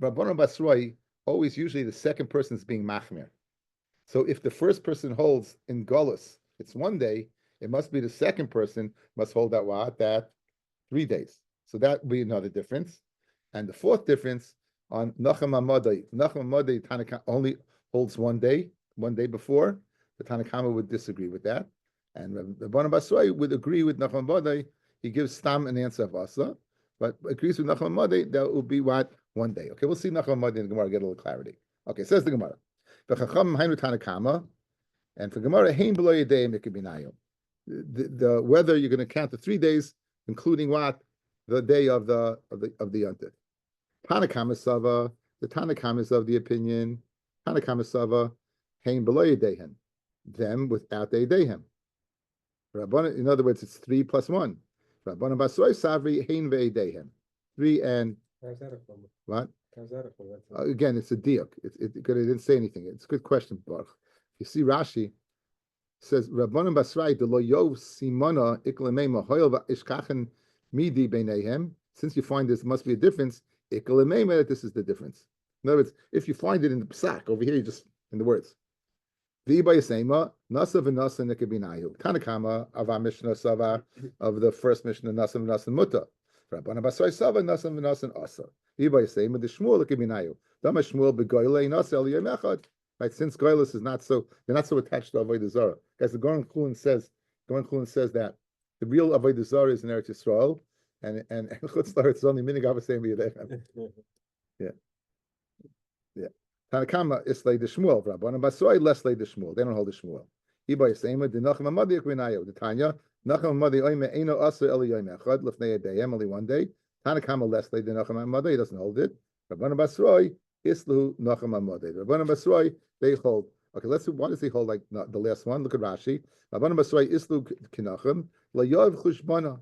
Speaker 1: Rabbanan Basroi, always usually the second person is being machmer. So if the first person holds in Golas, it's 1 day, it must be the second person must hold that 3 days. So that would be another difference. And the fourth difference on Nacham HaMadai, Tanakama only holds 1 day before. The Tanakama would disagree with that. And Rabbanan Basroi would agree with Nacham HaMadai. He gives Stam an answer of Asa, but agrees with Nacham HaMadai that will be what? 1 day. Okay, we'll see Nacham HaMadai in the Gemara, get a little clarity. Okay, says the Gemara. V'chacham hainu Tanakama, and for Gemara, hein below yedei mikabinayu. The whether you're going to count the 3 days, including what? The day of the Yontif. Tanakama Sava, the Tanakama is of the opinion, Tanakama Sava, hein below yedeihem, them without the yedeihem. Rabbanan, in other words, it's 3 plus 1. Rabbanan Basroi Savri hein ve'yedeihem. 3 and what? Again, it's a diuk. It didn't say anything. It's a good question, Baruch. You see, Rashi says Rabbanan Basroi de lo yov simona iklemema hoyel va'ishkachen midi beinehem. Since you find this must be a difference, iklemema that this is the difference. In other words, if you find it in the psak over here, you just in the words. V'yibayasema nasa v'nasa nekabinayu. Tanakama of our Mishnah Sava of the first Mishnah nasa v'nasa muta. Rabbanan Basroi Sava nasa v'nasa asa. V'yibayasema the Shmuel nekabinayu. Dama Shmuel begoyle nasa el yom echad. Right, since Goylus is not so, they're not so attached to Avodah Zorah. Guys, the Goran Kulin says that the real Avodah Zorah is in Eretz Yisrael, and Chutz La'aretz is only minig avosem b'yadechem. Yeah. Tanakama is like the Shmuel, Rabbanan Basroi less like the Shmuel. They don't hold the Shmuel. Iba Yisema the Nacham HaMadai Akvinayo. The Tanya Nacham HaMadai Oime Eino Asa Eli Yom Echad Lefnei Yadayim only 1 day. Tanakama less like the Nacham HaMadai. He doesn't hold it. Rabbanan Basroi Islu Nacham HaMadai. Rabbanan Basroi they hold. Okay, let's see. Why does he hold like the last one? Look at Rashi. Rabbanan Basroi Islu Kinachim LaYov Chushbana.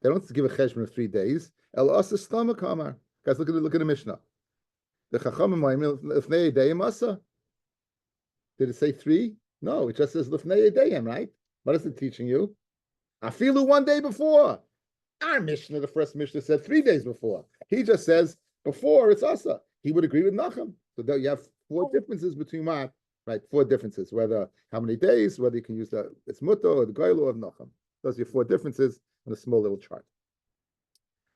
Speaker 1: They don't give a cheshbon of 3 days. El Asa Stomach Amar. Guys, look at the Mishnah. The Chachamim Lefnei Yadayim Asa. Did it say 3? No, it just says Lefnei Yadayim, right? What is it teaching you? Afilu 1 day before. Our Mishnah, the first Mishnah, said 3 days before. He just says before it's Asa. He would agree with Nachum. So that you have 4 differences between what? Right, 4 differences. Whether how many days, whether you can use it's Muto or the Goylo or Nachum. Those are your 4 differences on a small little chart.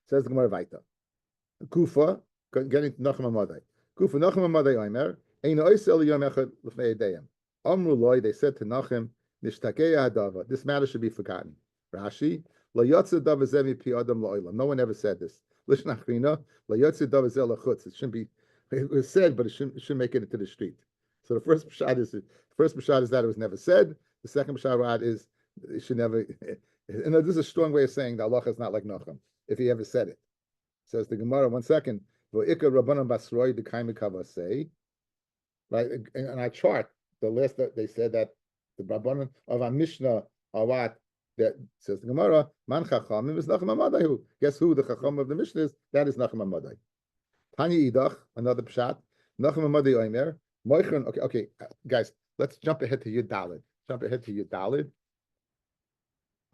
Speaker 1: Says the Gemara Vaita. Kufa, getting to Nachum HaMadai. Kufa Nachum HaMadai Omer, Eino Oisel Yom Echad L'fnei Yadayim. Amru Loi, they said to Nachum, Nishtakeya Hadava, this matter should be forgotten. Rashi, Lo Yotze Dava Zemi Pi Adam Lo'olam. No one ever said this. Lishna Achrina, Lo Yotze Dava Zel Lachutz. It shouldn't be, it was said, but it shouldn't make it into the street. So the first pshat is that it was never said. The second pshat is it should never. And this is a strong way of saying that Allah is not like Nachum if he ever said it. Says the Gemara. 1 second. V'ikar Rabbanan Basroi the Kaimikava say. Right, and I chart the list that they said that the Rabbanan of our Mishnah are what that says the Gemara. Man Chachamim is Nachum HaMadai. Guess who the Chacham of the Mishnah is? That is Nachum HaMadai. Tanya Idach, another pshat. Nachum HaMadai Omer. Okay, guys, let's jump ahead to Yud Dalid.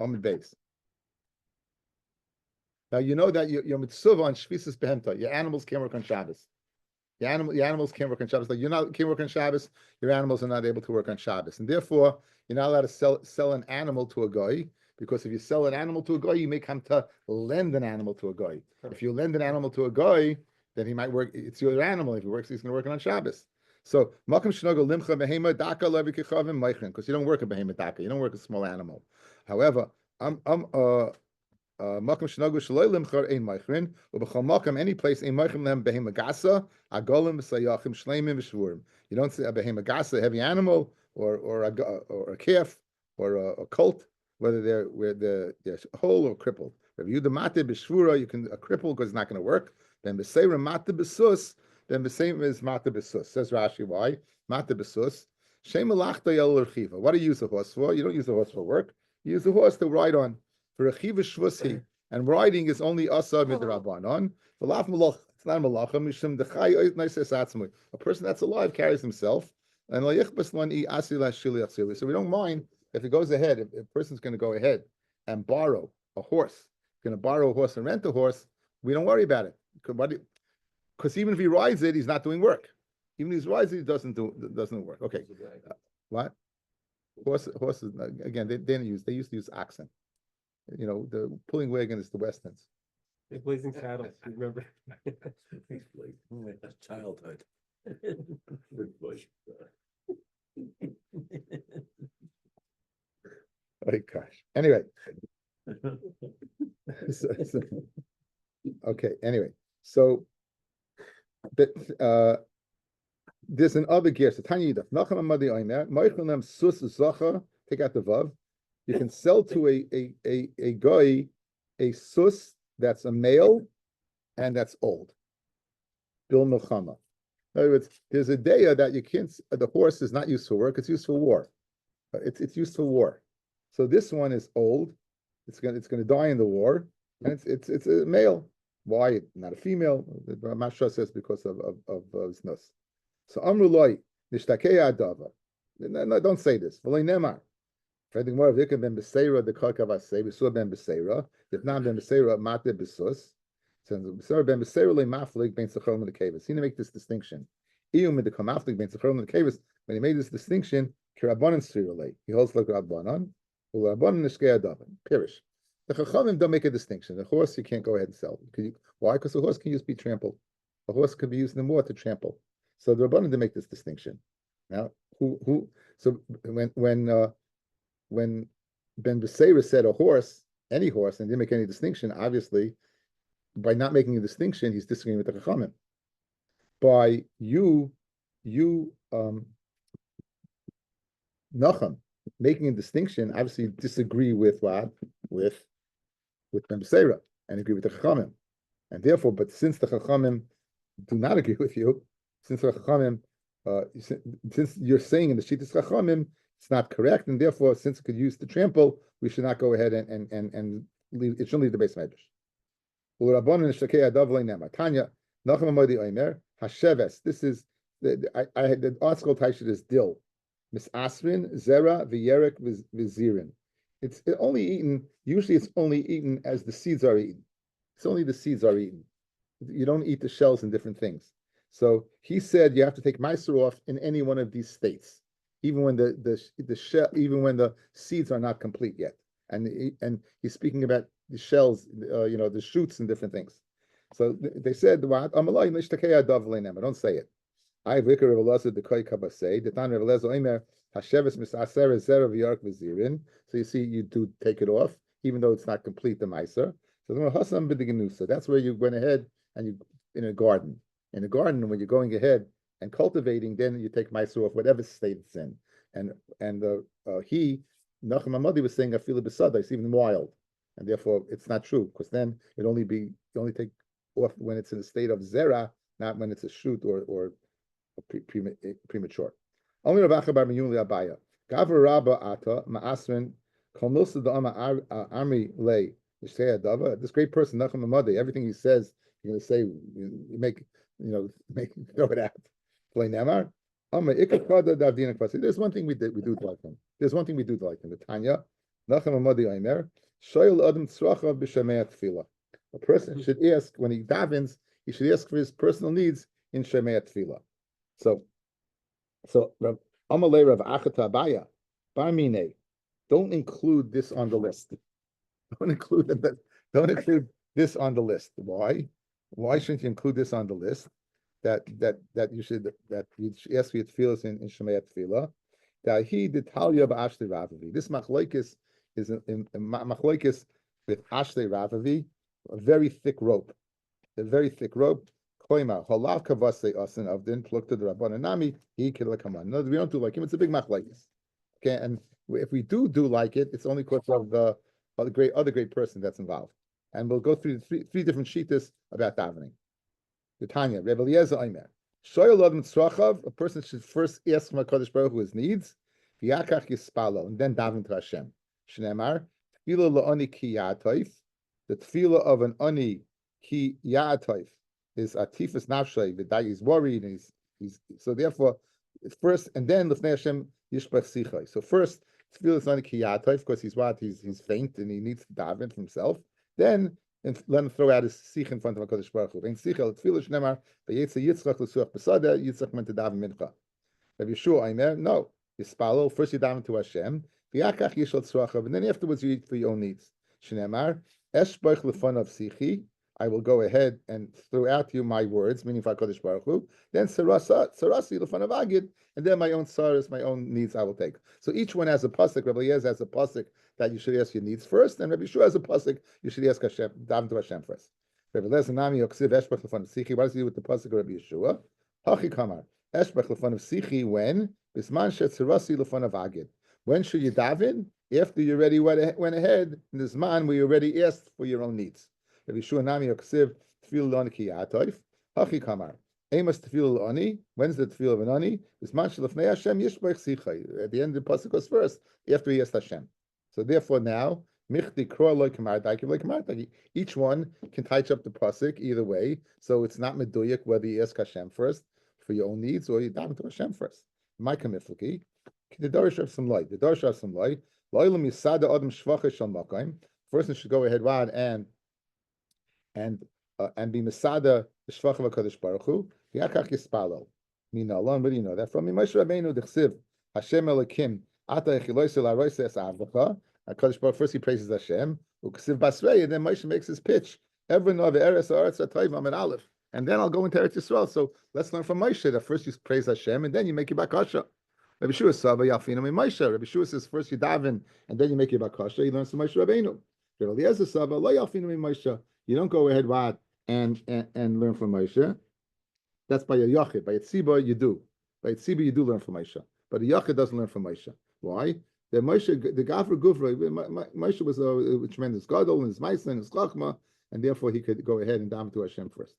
Speaker 1: Amud Beis. Now you know that your mitzvah on Shvisas Behemta, your animals can't work on Shabbos. Your animals can't work on Shabbos. Like can't work on Shabbos, your animals are not able to work on Shabbos, and therefore you're not allowed to sell an animal to a guy, because if you sell an animal to a guy, you may come to lend an animal to a guy. If you lend an animal to a guy, then he might work. It's your animal. If he works, he's going to work on Shabbos. So makam shnoga limcha behema daka levi kichavim meichin, because you don't work a behema daka, you don't work a small animal. However, Makom shnagu shaloi limchar ein meichrin, ubechol makom any place ein meichrim them behema gasa, agolim v'sayachim shleimim v'shvurim. You don't say a behema gasa, a heavy animal, or a calf, or a colt, whether they're whole or crippled. If you mate b'shvura, you can a cripple because it's not going to work. Then b'seira mate b'sus, then the same as mate b'sus. Says Rashi, why mate b'sus? Shem alachta yel l'rchiva. What do you use a horse for? You don't use a horse for work. You use a horse to ride on. For rechiva shvusi, and riding is only asa midrabanon. V'laf malach. It's not malacha. Mishum dechai oit atzmui. A person that's alive carries himself. And la yichbas lan I asi la shili achsili. So we don't mind if it goes ahead. If a person's going to go ahead and borrow a horse, going to borrow a horse and rent a horse, we don't worry about it. Because even if he rides it, he's not doing work. Even if he rides it, he doesn't work. Okay. What? Horses again, they used to use oxen. You know, the pulling wagon is the Westons.
Speaker 4: The Blazing Saddles, remember?
Speaker 2: Childhood.
Speaker 1: Oh gosh. Anyway. Okay. Anyway, so but there's an other gear. So Tanya Yidaf, Nacham Amadi Oimer, Moichelem Sus Zacha. Take out the vav. You can sell to a guy a sus that's a male and that's old. Bil Milchama. In other words, there's a daya that you can't. The horse is not used for work; it's used for war. It's used for war. So this one is old. It's gonna die in the war, and it's a male. Why not a female? The Masha says because of znus. So Amru Loi Nishtakei Adava. No, don't say this. V'lei Nemar. Freding more of Yikam ben Beseira the Karkavase Besua ben Beseira. If not ben Beseira Mate Besus. So Beseira ben Beseira le Maflik ben Sechol in the Kavis. He didn't make this distinction. Iyum the Kamaflik ben Sechol in the Kavis. When he made this distinction, Kirabanan Srirale. He holds like Rabbanan. Ulabanan Nishkei Adavan. Pirish. The Chachamim don't make a distinction. The horse you can't go ahead and sell. Why? Because the horse can just be trampled. The horse could be used in the war to trample. So the Rabbanim didn't make this distinction. Now, who? So when Ben Beseira said a horse, any horse, and didn't make any distinction, obviously, by not making a distinction, he's disagreeing with the Chachamim. By you, Nachum, making a distinction, obviously you disagree with what? With Ben Beseira, and agree with the Chachamim. And therefore, but since the Chachamim do not agree with you, since the Chachamim, since you're saying in the Shittas Chachamim, it's not correct, and therefore, since it could use to trample, we should not go ahead and leave. It shouldn't leave the base medrash. Tanya Nachum Amodi Omer Hasheves. This is I had the article titled is Dill, Miss Asrin Zera V'Yerek V'Zirin. It's only eaten. Usually, it's only eaten as the seeds are eaten. It's only the seeds are eaten. You don't eat the shells and different things. So he said you have to take meiser off in any one of these states, even when the shell, even when the seeds are not complete yet. And he's speaking about the shells, the shoots and different things. So they said, "What? Don't say it." I vikar Revelasa the koi kabasei. The time Revelasa omer hasheves misaser zera v'yark v'zirin. So you see, you do take it off, even though it's not complete the meiser. So that's where you went ahead and you in a garden. In a garden, when you're going ahead and cultivating, then you take meiser off whatever state it's in. And he Nachum Amadi was saying afila besada, it's even wild, and therefore it's not true because then you only take off when it's in a state of zera, not when it's a shoot or premature. Only Rav Acha bar Miyun le'abaya. Gavar Rabba ata ma'asrin kol nosa da'ama armi lei yishtei adava. This great person Nachum Amadi, everything he says, you're going to say throw it out. Play Nemar. There's one thing we do like him. There's one thing we do like him. The Tanya, Nachum Amadi Aimer, Shoyel Adam Tzracha b'Shemei Tefillah. A person should ask when he davens, he should ask for his personal needs in Shemei Tefillah. So Amalei Rav Achata Abaya, Barmine, don't include this on the list. Don't include this on the list. Why? Why shouldn't you include this on the list? That you should ask for your tefillas in Shemei Tefillah. That he did Talia ba'ashti Ravavi. This machlokes is in machlokes with ashle ravavi, a very thick rope, a very thick rope. Koima halav kavase asin avdin plukta the rabbananami he kilakaman. No, we don't do like him. It's a big machlekes. Okay, and if we do like it, it's only because of the other great person that's involved. And we'll go through three different shitas about davening. The Tanya, Rebbe Eliezer Omer. Shoyal Adam Tzrachav, a person should first ask from HaKadosh Baruch Hu his needs, v'yakach yispalo, and then daven to Hashem. Shneimar, tefillah la'oni ki ya'atoif, the tefillah of an oni ki ya'atoif is atifas nafshay, v'day is worried, and he's so therefore, first, and then l'fnei Hashem yishbach sichai. So first, tefillah is oni ki ya'atoif, because he's faint, and he needs to daven for himself. Then, and let him throw out his sich in front of HaKadosh Baruch Hu. Vein sichel tefillah shnemar v'yetze Yitzchak l'suach b'sadeh Yitzchak meant to daven mincha. Rabbi Yeshua Aimer, no, yispalo, first you daven to Hashem, v'yakach yishal tzrachav, and then afterwards you eat for your own needs. Shnemar eshbach l'fanav sichi, I will go ahead and throw out to you my words, meaning for HaKadosh Baruch Hu. Then sarasi l'fanav agid, and then my own saras, my own needs I will take. So each one has a pasuk. Rabbi Eliezer has a pasuk that you should ask your needs first, and Rabbi Yeshua has a pasuk you should ask Hashem, daven to Hashem first. Rabbi Eliezer nami yoksiv eshbach l'fanav sichi. What does he do with the pasuk of Rabbi Yeshua? Hachi kamar eshbach l'fanav sichi when bisman shetzarasi l'fanav agid. When should you daven? After you already went ahead in this man where you already asked for your own needs. Rabbi Yeshua nami yoksiv tefillah l'oni ki ya'atoif. Hachi kamar. Amos tefillah l'oni. When's the tefillah of an oni? Bisman shelafnei Hashem yishbach sichai. At the end, the pasuk goes first after he asked Hashem. So therefore now, each one can touch up the pasuk either way. So it's not meduyak whether you ask Hashem first for your own needs or you daven to Hashem first. My kamiflaki, the darish of some light. The darish of some light. Lo'ilam yisada adam shvachish al makayim. Person should go ahead and be misada the shvach of HaKadosh Baruch Hu. V'yakach yispalo. Mina alon. Where do you know that from? Moshe Rabbeinu dechsiv Hashem Elokim. HaKadosh Baruch first he praises Hashem, and then Moshe makes his pitch. And then I'll go into Eretz Yisrael. So let's learn from Moshe that first you praise Hashem and then you make your bakasha. Rabbi Shua Saba Yafinu Moshe. Rabbi Shua says first you daven and then you make your bakasha. He learns from Moshe Rabbeinu. Rabbi Eliezer Saba Lo Yafinu Moshe. You don't go ahead and learn from Moshe. That's by a yachid. By a tziba you do. By a tziba you do learn from Moshe. But a yachid doesn't learn from Moshe. Why? The Moshe, the Gafra Gufra, Moshe was a tremendous gadol in his ma'aseh and his chachma, and therefore he could go ahead and daven to Hashem first.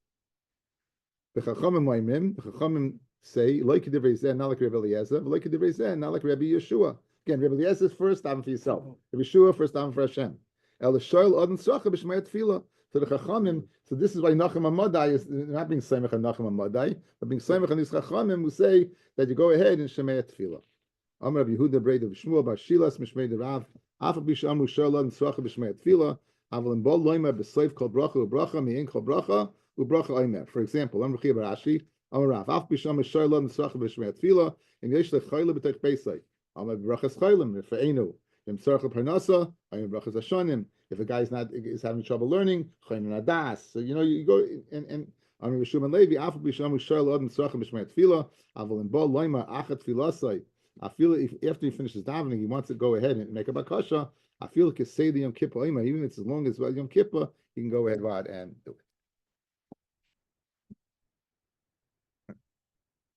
Speaker 1: The Chachamim say, like Divrei Zeh, not like Rabbi Eliezer, but like Divrei Zeh, not like Rabbi Yeshua. Again, Rabbi Eliezer first daven for yourself. Rabbi Yeshua first daven for Hashem. El Shoyl Adon Tzracha b'Shmei Tefillah. So the Chachamim, so this is why Nachem Amadai is not being Samech on Nachem Amadai, but being Samech on these Chachamim who say that you go ahead and Shemei Tefillah. Amar Rabbi Yehuda Breid of Shmuel Bar Shilas Mishmei Derav Afa Bishamu Sharlad Tzracha B'Shmei Tefillah Aval in Bol Loimer B'Sleif Kol Bracha U'Bracha Mi'in Kol Bracha U'Bracha Oimer. For example, Amar Chia Bar Ashi Amar Rav Afa Bishamu Sharlad Tzracha B'Shmei Tefillah Im Yesh Lechayla B'Tech Beisai Amar Brachas Chaylim Refeinu Im Tzarcha Parnasa Amar Brachas Hashanim. If a guy is having trouble learning, Chayim Adas. So you go and Amar Rishum Levi Afa Bishamu Sharlad Tzracha B'Shmei Tefillah Aval in Bol Loimer Achat Tfilasai. I feel if after he finishes davening, he wants to go ahead and make a bakasha. I feel like say the Yom Kippur, even if it's as long as Yom Kippur, he can go ahead and do it.